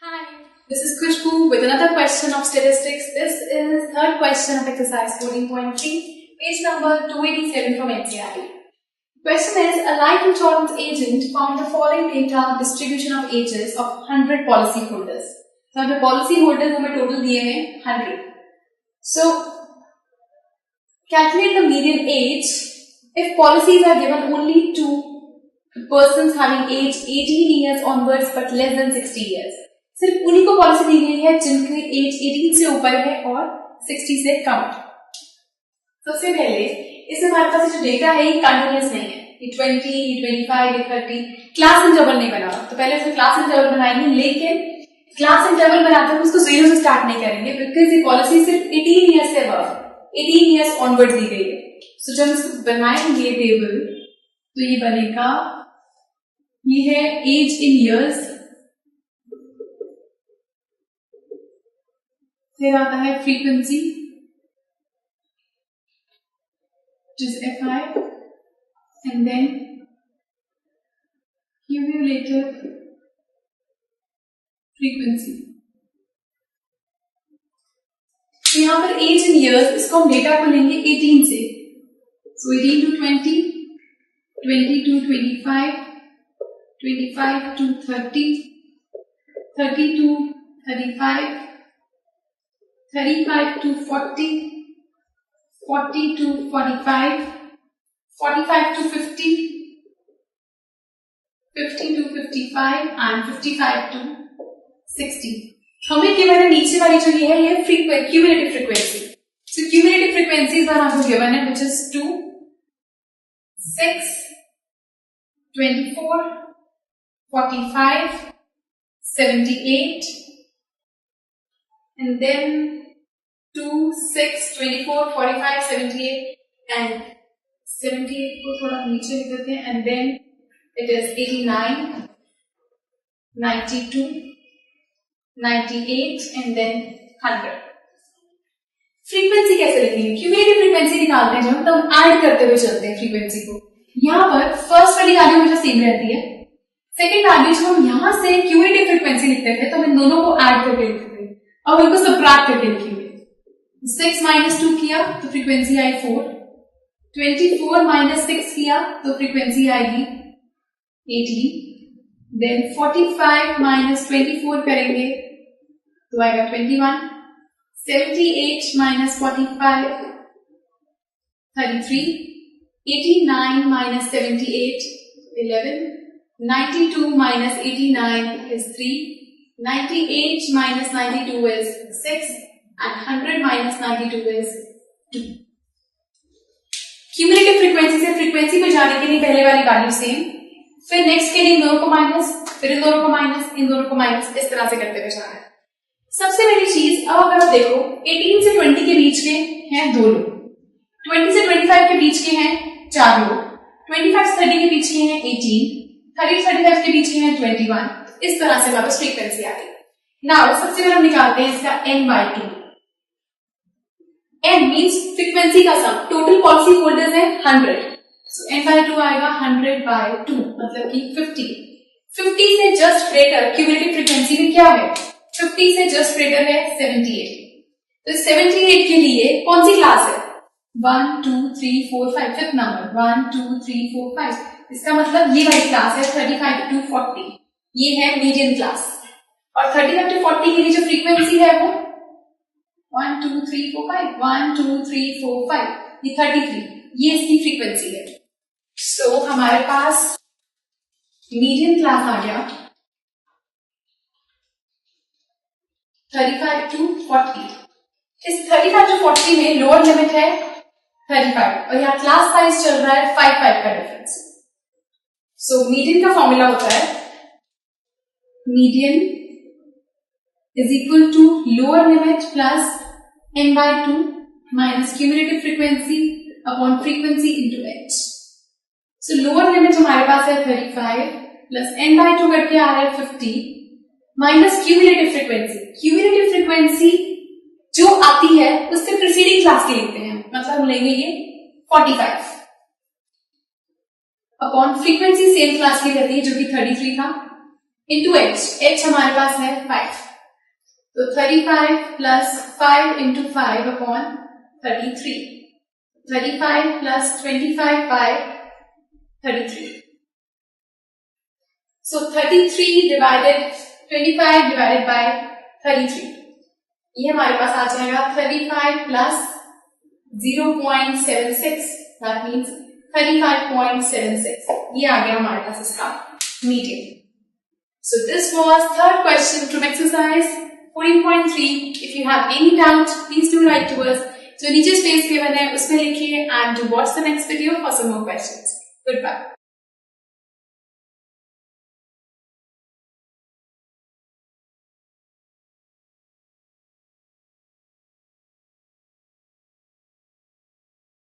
Hi, this is Kushbu with another question of statistics. This is third question of exercise 14.3, page number 287 from NCERT. Question is, a life insurance agent found the following data distribution of ages of 100 policy holders. So, the policy holders हमें total दिए हैं 100. So, calculate the median age if policies are given only to persons having age 18 years onwards but less than 60 years. सिर्फ उन्हीं को policy दी गई है जिनकी as 18 से ऊपर है और 60 से कम। सबसे पहले इसमें हमारे पास जो डेटा है ये कंटिन्यूअस नहीं है, ये 20, ये 25, ये 30 क्लास इंटरवल नहीं बना हुआ। तो पहले उसमें क्लास इंटरवल बनाएंगे, लेकिन क्लास इंटरवल बनाते हुए उसको जीरो से स्टार्ट नहीं करेंगे बिकॉज ये पॉलिसी सिर्फ 18 ईयर्स से अबव 18 ईयर्स ऑनवर्ड दी गई है। सो जब इसको बनाएंगे टेबल तो ये बनेगा, ये है एज इन ईयर्स, फिर आता है फ्रीक्वेंसी जिस FI and then cumulative frequency. तो यहां पर एज इन इयर्स, इसको हम डेटा को लेंगे 18 से, सो 18 to 20, 20 to 25, 25 to 30, 30 to 35, 35 to 40, 40 to 45, 45 to 50, 50 to 55 and 55 to 60. हमें गिवन है नीचे वाली जो ये है ये क्यूमुलेटिव फ्रीक्वेंसी। सो क्यूमुलेटिव फ्रीक्वेंसीज पर हमको गिवन है which is 2, 6, 24, 45, 78 and then 2, 6, 24, 45, 78 and 78 को थोड़ा नीचे लिख देते हैं and then it is 89, 92, 98 and then 100. Frequency कैसे लिखेंगे? क्यूमुलेटिव फ्रीक्वेंसी निकालते हैं जब हम ऐड करते हुए चलते हैं फ्रीक्वेंसी को। यहाँ पर फर्स्ट वाली वैल्यू हमेशा सेम रहती है, सेकेंड वैल्यू जब हम यहाँ से क्यूमुलेटिव फ्रीक्वेंसी लिखते थे तो हम इन दोनों को ऐड करके लिखते थे, अब इनको सबट्रैक्ट करके लिखेंगे। 6 माइनस 2 किया तो फ्रीक्वेंसी आई 4, 24 माइनस 6 किया तो फ्रीक्वेंसी आएगी 18, देन 45 माइनस 24 करेंगे तो आएगा 21, 78 minus 45 33, 89 minus 78 11, 92 minus 89 is 3, 98 minus 92 is 6 and 100 minus 92 is 2. Cumulative frequency से फ्रीक्वेंसी पे जाने के लिए पहले वाली वैल्यू सेम, फिर नेक्स्ट के लिए इन दोनों को माइनस, फिर इन दोनों को माइनस, इन दोनों को माइनस, इस तरह से करते हुए जाना है। सबसे पहली चीज, अब अगर आप देखो 18 से 20 के बीच के हैं 2 लोग, 20 से 25 के बीच के हैं 4 लोग, 25 से 30 के बीच के हैं 18, 30-35 के बीच के हैं 21, इस तरह से वापस फ्रीक्वेंसी आ गई। नाउ सबसे पहले हम निकालते हैं इसका n/2। n मींस फ्रीक्वेंसी का सम, टोटल पॉलिसी होल्डर्स है 100, सो n/2 आएगा 100/2 मतलब कि 50। 50 से जस्ट ग्रेटर क्यूमुलेटिव फ्रीक्वेंसी में क्या है, 50 से जस्ट ग्रेटर है 78। तो 78 के लिए कौन सी क्लास है, 1 2 3 4 5, फिफ्थ नंबर 1 2 3 4 5, इसका मतलब ये वाली क्लास है 35 to 40, ये है मीडियन क्लास। और 35 to 40 के लिए जो फ्रीक्वेंसी है वो 1 2 3 4 5, 1 2 3 4 5, ये 33, ये इसकी फ्रीक्वेंसी है। सो हमारे पास मीडियन क्लास आ गया 35 to 40। इस 35 to 40 में लोअर लिमिट है 35 और यहाँ क्लास साइज चल रहा है 5 का डिफरेंस। सो मीडियन का फॉर्मूला होता है median is equal to lower limit plus n/2 minus cumulative frequency upon frequency into h। So lower limit हमारे पास है 35 प्लस n/2 करके आ रहा है 50 minus cumulative frequency. Cumulative frequency जो आती है उससे प्रीसीडिंग क्लास की लिखते हैं, मतलब हम लेंगे ये 45 अपॉन फ्रीक्वेंसी सेम क्लास की रहती है जो कि 33 था, इंटू h हमारे पास है 5, तो 35 plus 5 into 5 upon 33, 35 plus 25 by 33, so 33 divided 25 divided by 33, ये हमारे पास आ जाएगा 35 प्लस 0.76, दैट मीन्स 35.76, ये आ गया हमारे पास इसका median. So this was third question from exercise 14.3. If you have any doubt, please do write to us. जो नीचे स्पेस given है उसमें लिखिए and watch the next video for some more questions. Goodbye.